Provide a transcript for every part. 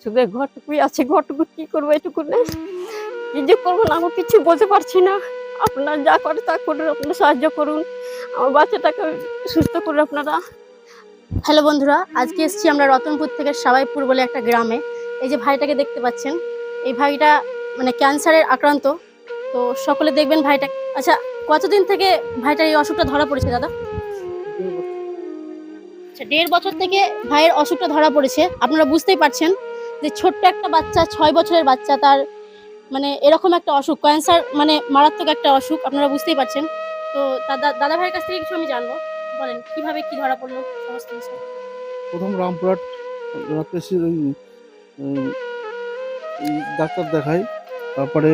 শুধু এই ঘরটুকুই আছে, ঘরটুকু কি করবো, এটুকু না কি যে করবো না আমি কিছু বলতে পারছি না। আপনার যা করে তা করুন, আপনারা সাহায্য করুন, আমার বাচ্চাটাকে সুস্থ করুন আপনারা। হ্যালো বন্ধুরা, আজকে এসেছি আমরা রতনপুর থেকে সাবাইপুর বলে একটা গ্রামে। এই যে ভাইটাকে দেখতে পাচ্ছেন, এই ভাইটা মানে ক্যান্সারের আক্রান্ত। তো সকলে দেখবেন ভাইটা। আচ্ছা, কতদিন থেকে ভাইটার এই অসুখটা ধরা পড়েছে দাদা? আচ্ছা, 1.5 বছর থেকে ভাইয়ের অসুখটা ধরা পড়েছে। আপনারা বুঝতেই পারছেন যে ছোট্ট একটা বাচ্চা, 6 বছরের বাচ্চা, তার মানে এরকম একটা অসুখ, ক্যান্সার মানে মারাত্মক একটা অসুখ, আপনারা বুঝতেই পারছেন। তো দাদা ভাইয়ের কাছ থেকে কিছু আমি জানবো। বলেন কিভাবে কি ধরা পড়লো সমস্ত বিষয়। প্রথম রামপুরহাট রাকেশের ওই ডাক্তার দেখাই, তারপরে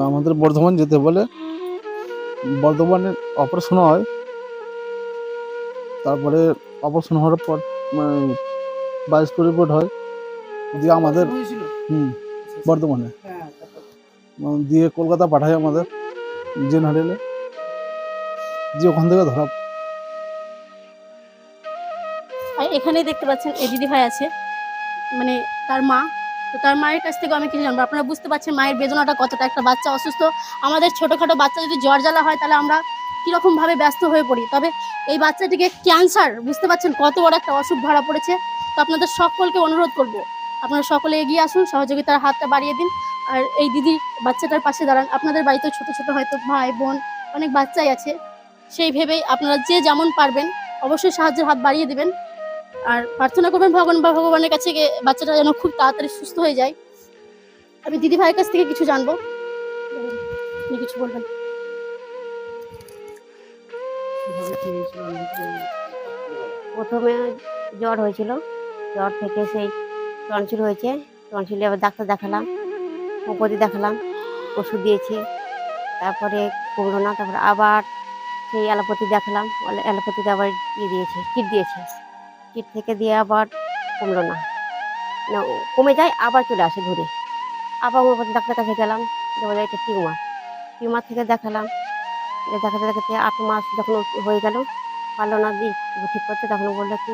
আমাদের বর্ধমান যেতে বলে, বর্ধমানে অপারেশন হয়। তারপরে অপারেশন হওয়ার পর বায়োপসি রিপোর্ট হয়, দিয়ে আমাদের বর্ধমানে দিয়ে কলকাতা পাঠায় আমাদের জেনারেলে, দিয়ে ওখান থেকে ধরা। এখানেই দেখতে পাচ্ছেন এই দিদি ভাই আছে, মানে তার মা। তো তার মায়ের কাছ থেকে আমি কিছু জানবো। আপনারা বুঝতে পারছেন মায়ের বেদনাটা কতটা। একটা বাচ্চা অসুস্থ, আমাদের ছোটোখাটো বাচ্চা যদি জ্বর জ্বালা হয় তাহলে আমরা কীরকম ভাবে ব্যস্ত হয়ে পড়ি। তবে এই বাচ্চাটিকে ক্যান্সার, বুঝতে পারছেন কত বড় একটা অসুখ ধরা পড়েছে। তো আপনাদের সকলকে অনুরোধ করব, আপনারা সকলে এগিয়ে আসুন, সহযোগিতার হাতটা বাড়িয়ে দিন, আর এই দিদির বাচ্চাটার পাশে দাঁড়ান। আপনাদের বাড়িতে ছোট ছোট হয়তো ভাই বোন অনেক বাচ্চাই আছে, সেই ভেবেই আপনারা যে যেমন পারবেন অবশ্যই সাহায্যের হাত বাড়িয়ে দিবেন। আর প্রার্থনা করবেন ভগবানের কাছে বাচ্চাটা যেন খুব তাড়াতাড়ি সুস্থ হয়ে যায়। আমি দিদি ভাইয়ের কাছ থেকে কিছু জানবো, আপনি কিছু বলবেন। প্রথমে জ্বর হয়েছিল, জ্বর থেকে সেই টনসিল হয়েছে, টনসিলে আবার ডাক্তার দেখালাম, হোমিওপ্যাথি দেখালাম, ওষুধ দিয়েছে, তারপরে কমলো না। তারপরে আবার সেই অ্যালোপ্যাথি দেখালাম, অ্যালোপ্যাথিতে আবার দিয়েছে, কিট দিয়েছে, কিট থেকে দিয়ে আবার কমলো না, না কমে যায় আবার চলে আসে ঘুরে। আবার হোমিওপ্যাথি ডাক্তারের কাছে গেলাম, বলে এটা টিউমার থেকে দেখালাম, দেখাতে দেখাতে 8 মাস যখন হয়ে গেল, পারলো না দিয়ে ঠিক করতে, তখন বললো কি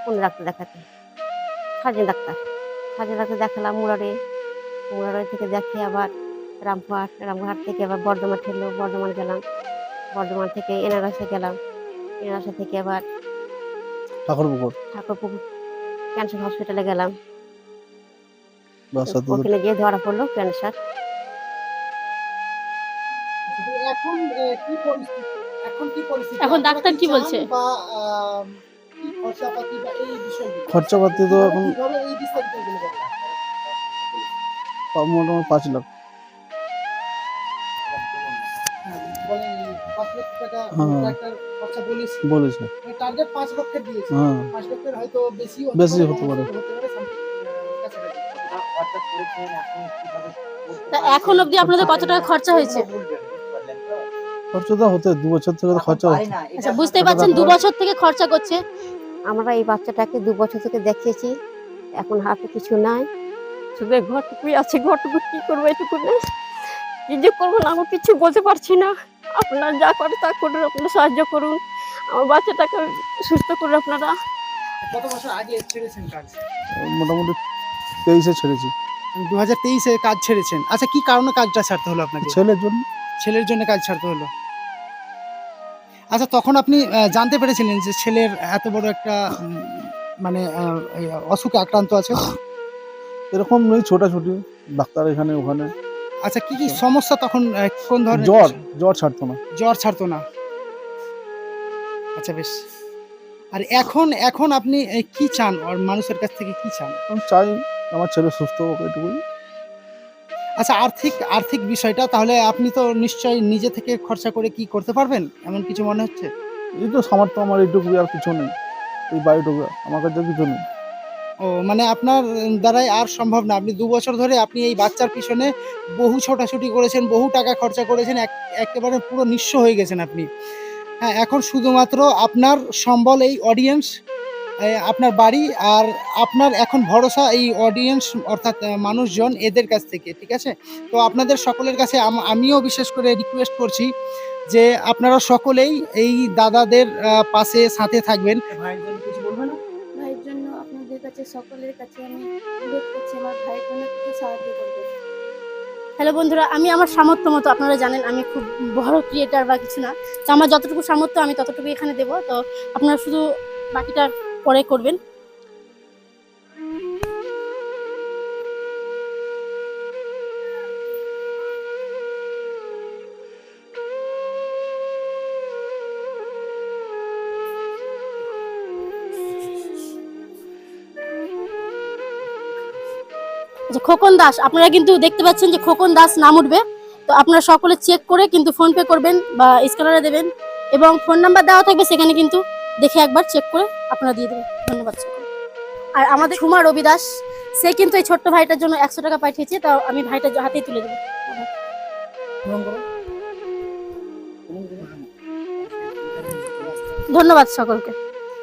কোন ডাক্তার দেখাতে, সার্জেন ডাক্তার দেখালাম মুরারে থেকে দেখে আবার রামপুরহাট থেকে আবার বর্ধমান ঠেললো, বর্ধমান গেলাম, বর্ধমান থেকে এনারসে গেলাম, এনারসে থেকে আবার ঠাকুরপুকুর ক্যান্সার হসপিটালে গেলাম। ওখানে গিয়ে ধরা পড়লো ক্যান্সার। এখন ডাক্তার কি বলছে? খরচাপাতি তো এখন মোটামুটি 5 লাখ। বলেছে বেশি হতে পারে। এখন অবধি আপনাদের কত টাকা খরচা হয়েছে? খরচা তো হতে 2 বছর থেকে খরচা হচ্ছে। আচ্ছা, বুঝতেই পারছেন 2 বছর থেকে খরচা করছে। আমরা এই বাচ্চাটাকে 2 বছর থেকে দেখিয়েছি, এখন হাতে কিছু নাই, শুধু এই ঘরটুকুই আছে, ঘরটুকু কি করবো, এটুকু না কি যে করবো না আমি কিছু বলতে পারছি না। আপনার যা করে তা করুন, আপনারা সাহায্য করুন, আমার বাচ্চাটাকে সুস্থ করুন আপনারা। কত বছর আগে ছেড়েছেন কাজ? মোটামুটি 23-এ ছেড়েছি। 2023-এ কাজ ছেড়েছেন। আচ্ছা, কি কারণে কাজটা ছাড়তে হলো আপনাকে? ছেলের জন্য কাজ ছাড়তে হলো। আচ্ছা, তখন আপনি জানতে পেরেছিলেন যে ছেলের এত বড় একটা মানে অসুখে আক্রান্ত আছে? এরকম নেই, ছোটাছুটি ডাক্তার এখানে ওখানে। আচ্ছা, কি কি সমস্যা তখন, কোন ধরনের? জ্বর ছাড়তো না। আচ্ছা, বেশ। আর এখন আপনি কি চান, আর মানুষের কাছ থেকে কি চান? আমি চাই আমার ছেলে সুস্থ হোক, এটুকুই। আচ্ছা, আর্থিক বিষয়টা তাহলে আপনি তো নিশ্চয়ই নিজে থেকে খরচা করে কি করতে পারবেন, এমন কিছু মনে হচ্ছে? এই তো সামর্থ্য আমার, এইটুকুই, আর কিছু নেই, এই বাড়িটুকু আমার কাছে কিছু নেই। ও, মানে আপনার দ্বারাই আর সম্ভব না। আপনি 2 বছর ধরে আপনি এই বাচ্চার পিছনে বহু ছোটাছুটি করেছেন, বহু টাকা খরচা করেছেন, একেবারে পুরো নিঃস্ব হয়ে গেছেন আপনি। হ্যাঁ, এখন শুধুমাত্র আপনার সম্বল এই অডিয়েন্স, আপনার বাড়ি, আর আপনার এখন ভরসা এই অডিয়েন্স, অর্থাৎ মানুষজন, এদের কাছ থেকে, ঠিক আছে? তো আপনাদের সকলের কাছে আমিও বিশেষ করে রিকোয়েস্ট করছি যে আপনারা সকলেই এই দাদাদের পাশে সাথে থাকবেন। ভাইয়ের জন্য আপনাদের কাছে কাছে সকলের কাছে আমি অনুরোধ করছি আমার ভাইয়ের জন্য কিছু সাহায্য করবে। হ্যালো বন্ধুরা, আমি আমার সামর্থ্য মতো, আপনারা জানেন আমি খুব বড় ক্রিয়েটার বা কিছু না, তো আমার যতটুকু সামর্থ্য আমি ততটুকু এখানে দেবো। তো আপনারা শুধু বাকিটা পরে করবেন। আচ্ছা, খোকন দাস, আপনারা কিন্তু দেখতে পাচ্ছেন যে খোকন দাস নাম উঠবে। তো আপনারা সকলে চেক করে কিন্তু ফোন পে করবেন বা স্ক্যানারে দেবেন, এবং ফোন নাম্বার দেওয়া থাকবে সেখানে, কিন্তু দেখে একবার চেক করে আপনারা দিয়ে দেবেন। ধন্যবাদ সকল। আর আমাদের সুমা রবি দাস, সে কিন্তু এই ছোট্ট ভাইটার জন্য 100 টাকা পাঠিয়েছে, তো আমি ভাইটার হাতেই তুলে দেবো। ধন্যবাদ সকলকে।